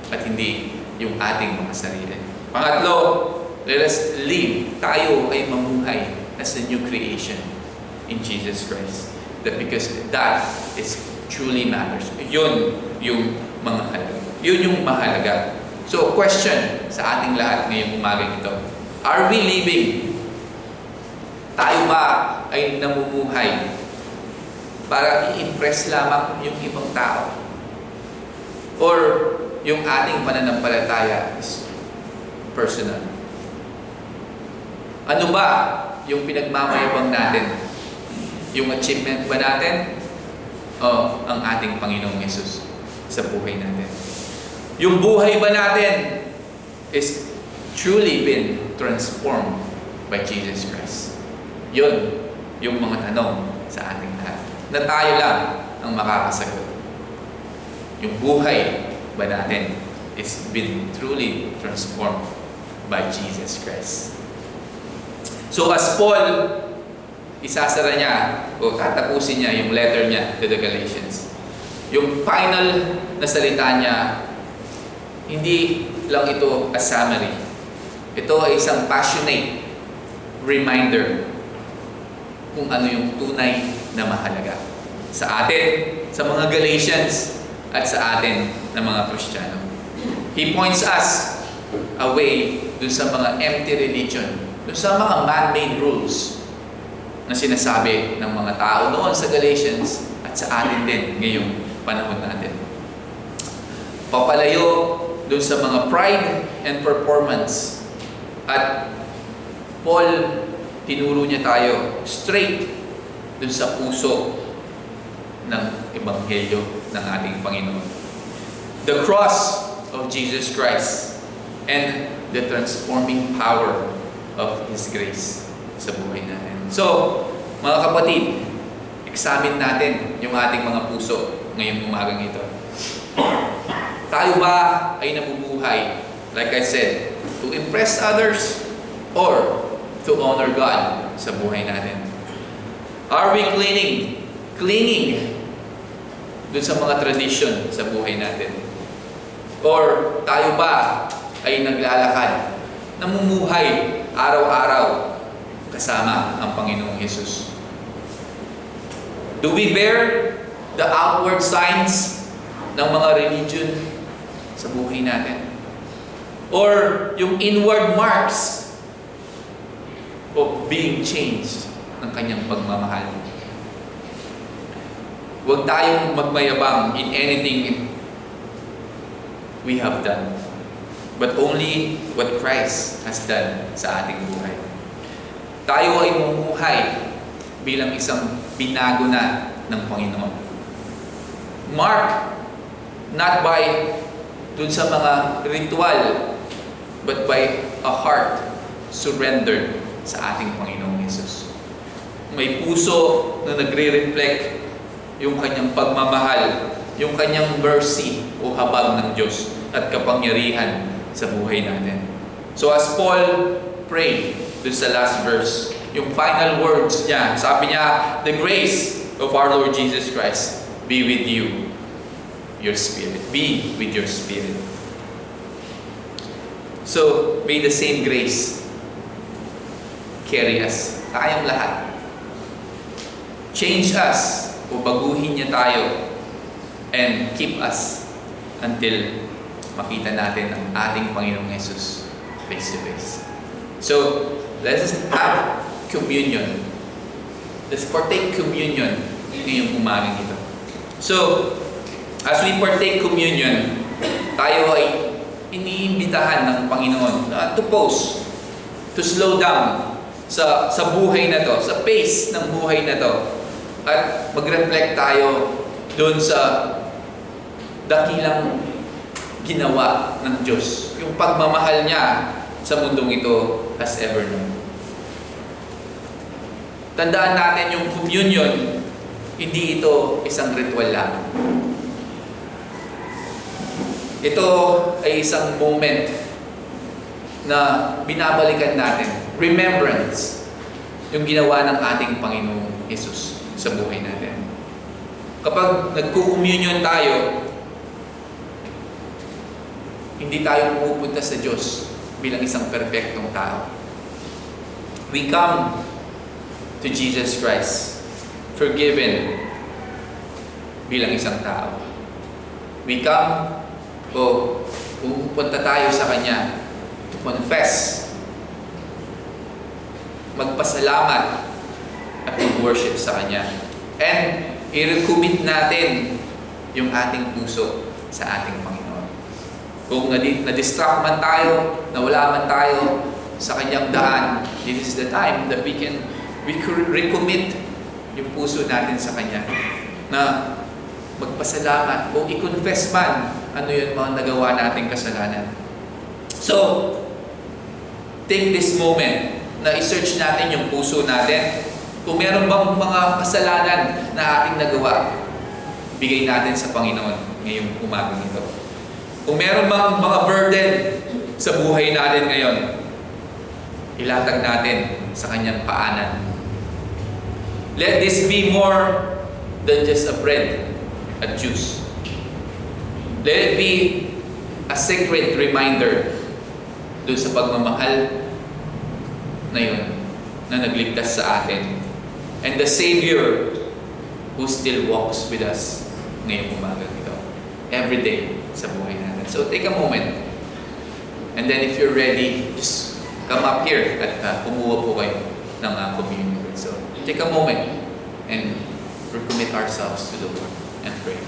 at hindi yung ating mga sarili. Pangatlo, let us live. Tayo ay mamuhay as a new creation in Jesus Christ. That because that is truly matters. Yun yung mga halaga. Yun yung mahalaga. So, question sa ating lahat ngayong umagang ito. Are we living? Tayo ba ay namumuhay para i-impress lamang yung ibang tao? Or yung ating pananampalataya is personal? Ano ba yung pinagmamayabang natin? Yung achievement ba natin? O ang ating Panginoong Yesus sa buhay natin? Yung buhay ba natin is truly been transformed by Jesus Christ? Yun yung mga tanong sa ating lahat na tayo lang ang makakasagot. Yung buhay ba natin is been truly transformed by Jesus Christ? So as Paul, isasara niya o tatapusin niya yung letter niya to the Galatians, yung final na salita niya, hindi lang ito a summary. Ito ay isang passionate reminder kung ano yung tunay na mahalaga sa atin, sa mga Galatians, at sa atin na mga Kristiyano. He points us away dun sa mga empty religion, dun sa mga man-made rules na sinasabi ng mga tao noon sa Galatians at sa atin din ngayong panahon natin. Papalayo dun sa mga pride and performance. At Paul, tinuro niya tayo straight dun sa puso ng Ebanghelyo ng ating Panginoon. The cross of Jesus Christ and the transforming power of His grace. sa buhay natin. So, mga kapatid, examine natin yung ating mga puso ngayong umagang ito. Tayo ba ay nabubuhay, like I said, to impress others or to honor God sa buhay natin? Are we clinging dun sa mga tradition sa buhay natin? Or tayo ba ay naglalakad, namumuhay araw-araw kasama ang Panginoong Hesus? Do we bear the outward signs ng mga religion sa buhay natin? Or yung inward marks of being changed ng kanyang pagmamahal? Huwag tayong magmayabang in anything we have done, but only what Christ has done sa ating buhay. Tayo ay mamuhay bilang isang binago na ng Panginoon. Mark, not by dun sa mga ritual, but by a heart surrendered sa ating Panginoong Hesus. May puso na nagre-reflect yung kanyang pagmamahal, yung kanyang mercy o habag ng Diyos at kapangyarihan sa buhay natin. So as Paul prayed dun sa last verse, yung final words niya, sabi niya, the grace of our Lord Jesus Christ be with you, your spirit. Be with your spirit. So, may the same grace carry us. Tayong lahat. Change us o baguhin niya tayo and keep us until makita natin ang ating Panginoong Hesus face to face. So, let's have communion. Let's partake communion ngayong umagang ito. So, as we partake communion, tayo ay iniimbitahan ng Panginoon to pause, to slow down sa buhay na to, sa pace ng buhay na to, at mag-reflect tayo doon sa dakilang ginawa ng Diyos, yung pagmamahal niya sa mundong ito as ever known. Tandaan natin yung communion, hindi ito isang ritual lang. Ito ay isang moment na binabalikan natin. Remembrance. Yung ginawa ng ating Panginoong Hesus sa buhay natin. Kapag nagko-communion tayo, hindi tayo pumupunta sa Diyos bilang isang perpektong tao. We come to Jesus Christ, forgiven bilang isang tao. We come o pupunta tayo sa Kanya to confess, magpasalamat at mag-worship sa Kanya. And i-recommit natin yung ating puso sa ating Panginoon. Kung na-distract man tayo, nawala man tayo sa Kanyang daan, this is the time that we recommit yung puso natin sa Kanya na magpasalamat o i-confess man ano yun mga nagawa nating kasalanan. So, take this moment na i-search natin yung puso natin. Kung meron bang mga kasalanan na ating nagawa, bigay natin sa Panginoon ngayong umagang ito. Kung meron bang mga burden sa buhay natin ngayon, ilatag natin sa Kanyang paanan. Let this be more than just a bread and juice. Let it be a sacred reminder doon sa pagmamahal na yun na nagligtas sa atin. And the Savior who still walks with us ngayong umagang ito. Every day sa buhay natin. So take a moment. And then if you're ready, just come up here at kumuha po kayo ng communion. So take a moment and recommit ourselves to the Lord and pray.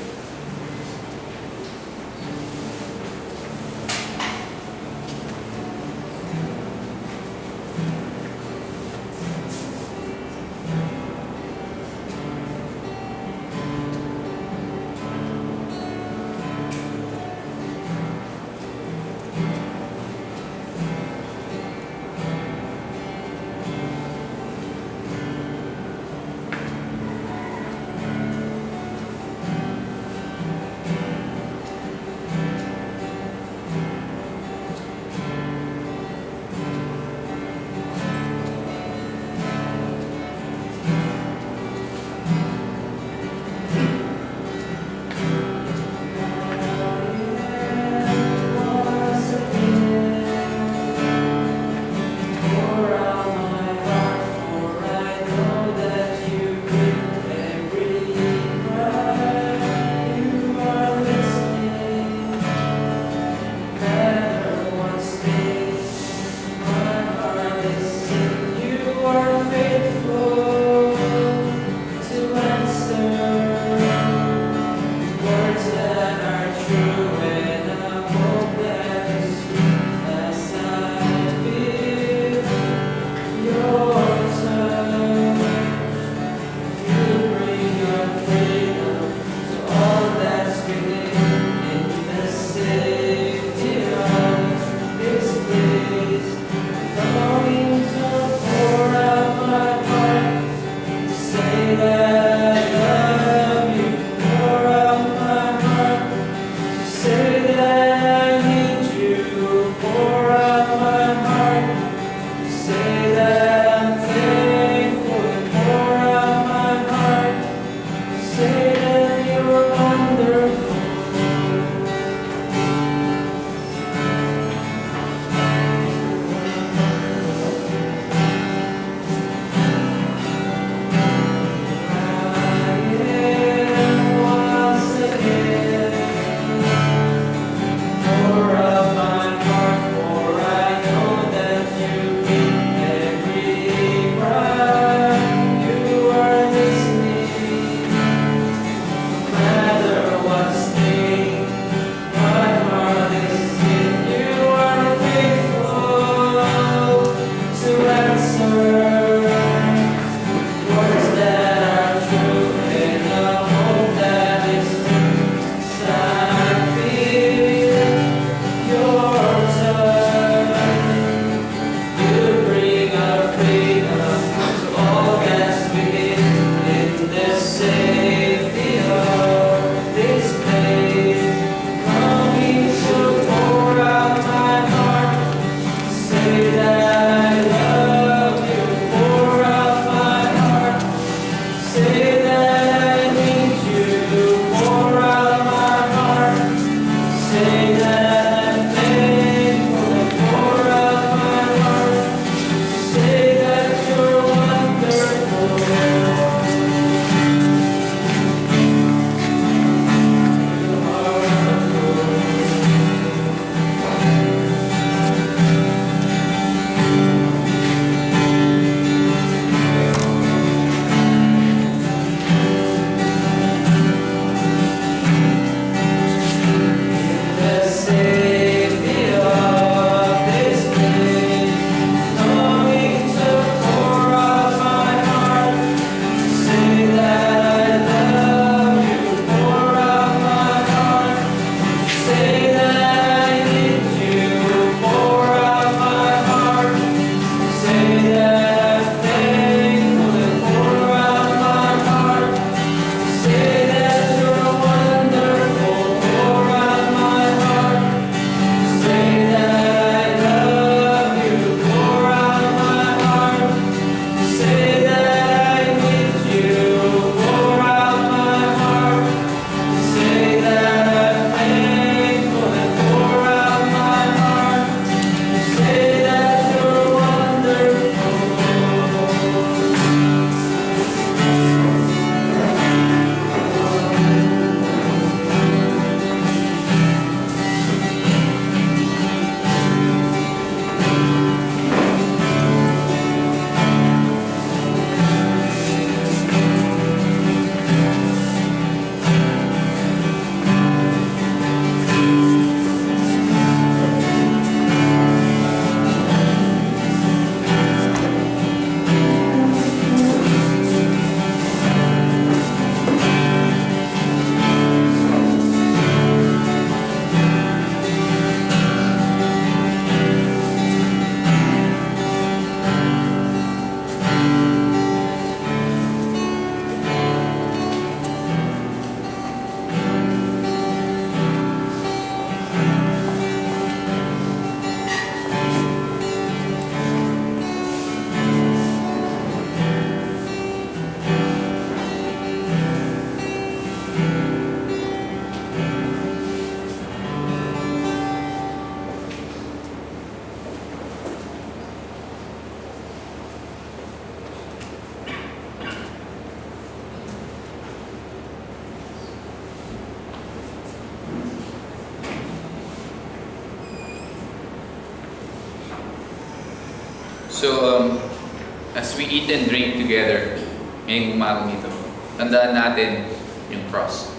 As we eat and drink together ngayong umagang ito, tandaan natin yung cross.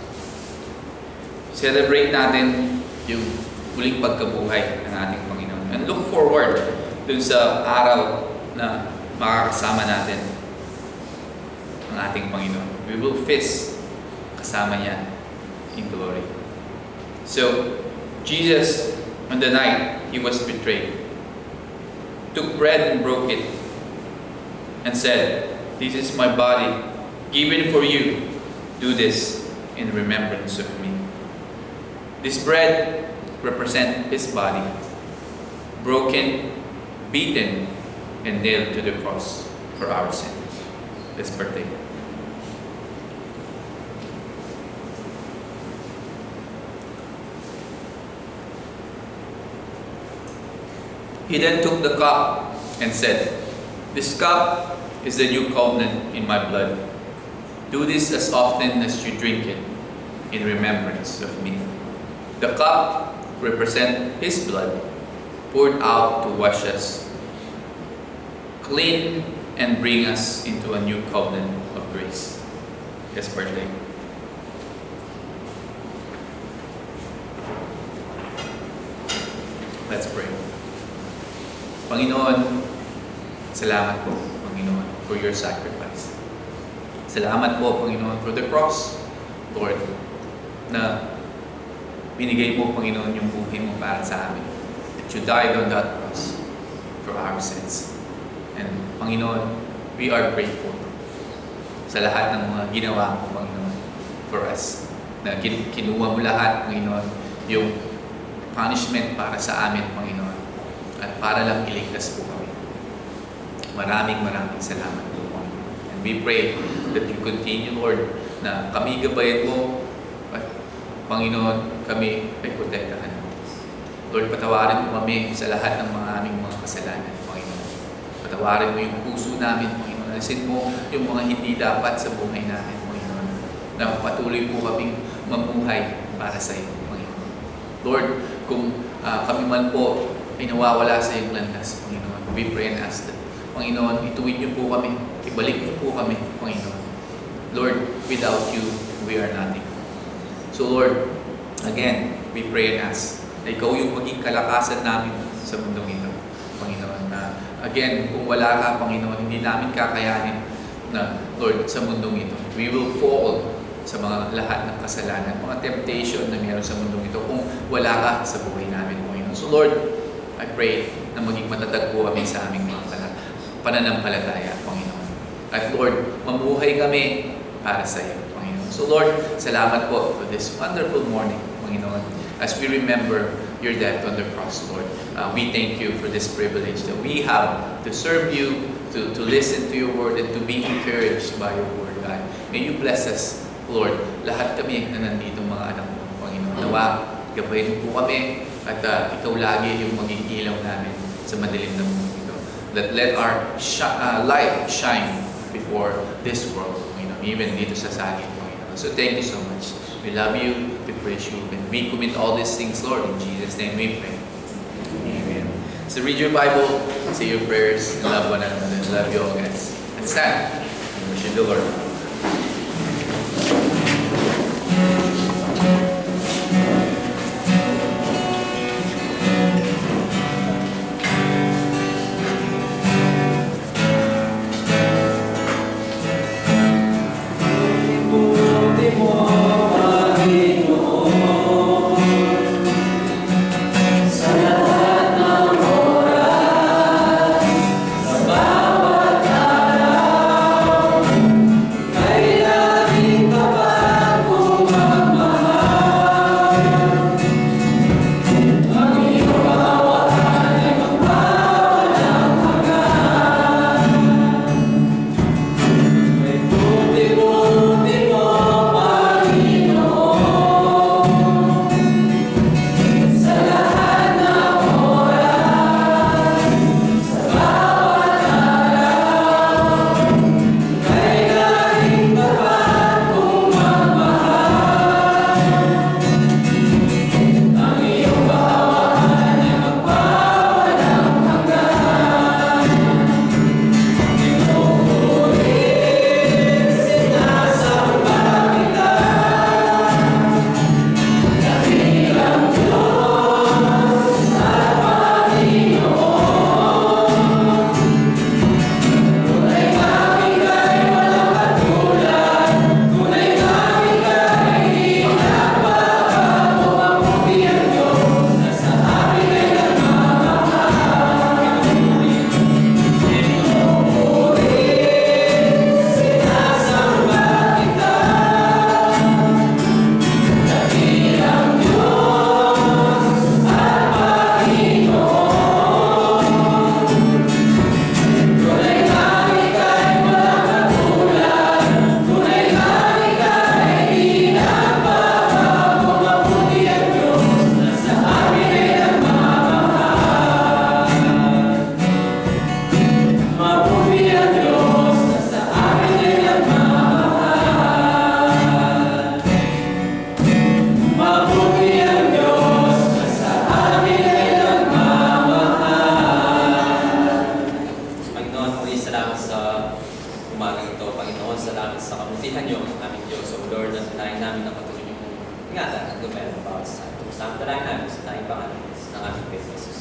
Celebrate natin yung muling pagkabuhay ng ating Panginoon. And look forward dun sa araw na makakasama natin ang ating Panginoon. We will feast kasama niya in glory. So, Jesus, on the night He was betrayed, took bread and broke it and said, "This is my body given for you. Do this in remembrance of me." This bread represents His body, broken, beaten, and nailed to the cross for our sins. Let's partake. He then took the cup and said, "This cup is the new covenant in my blood. Do this as often as you drink it in remembrance of me." The cup represents His blood poured out to wash us clean and bring us into a new covenant of grace. Let's partake. Let's pray. Panginoon, salamat po, Panginoon, for your sacrifice. Salamat po, Panginoon, for the cross, Lord, na binigay mo, Panginoon, yung buhay mo para sa amin. That you died on that cross for our sins. And, Panginoon, we are grateful sa lahat ng mga ginawa mo, Panginoon, for us. Na kinuha mo lahat, Panginoon, yung punishment para sa amin, Panginoon. At para lang iligtas po kami. Maraming salamat po, Panginoon. And we pray that you continue, Lord, na kami gabayan mo at Panginoon, kami ay protektahan mo. Lord, patawarin mo kami sa lahat ng mga aming mga kasalanan, Panginoon. Patawarin mo yung puso namin, Panginoon. Alisin mo yung mga hindi dapat sa buhay namin, Panginoon. Na patuloy po kaming mamuhay para sa iyo, Panginoon. Lord, kung kami man po ay nawawala sa iyong landas, Panginoon, we pray and ask that, Panginoon, ituwid niyo po kami, ibalik niyo po kami, Panginoon. Lord, without you, we are nothing. So Lord, again, we pray and ask na ikaw yung maging kalakasan namin sa mundong ito, Panginoon. Na again, kung wala ka, Panginoon, hindi namin kakayanin na, Lord, sa mundong ito. We will fall sa mga lahat ng kasalanan, mga temptation na meron sa mundong ito kung wala ka sa buhay namin, Panginoon. So Lord, I pray na maging matatag po kami sa aming mga pananampalataya, Panginoon. At Lord, mamuhay kami para sa iyo, Panginoon. So Lord, salamat po for this wonderful morning, Panginoon. As we remember your death on the cross, Lord, we thank you for this privilege that we have to serve you, to listen to your word, and to be encouraged by your word, God. May you bless us, Lord, lahat kami na nandito mga anak mo, Panginoon. Nawa, gabayin po kami at ikaw lagi yung maging ilaw namin sa madilim na mundo ito. Let our light shine before this world, Panginoon, even dito sa saging, Panginoon. So thank you so much. We love you, we praise you, and we commit all these things, Lord. In Jesus' name we pray. Amen. So read your Bible, say your prayers, and love one another. Love you all, guys. And stand and worship the Lord. pagtihan niyo ang aming Diyos. So Lord, nagtalain namin na patuloy niyo mong ingatan at gumera ng bawat sa atin. Sa talain namin sa tayong pangalan ng aming Panginoon Jesus.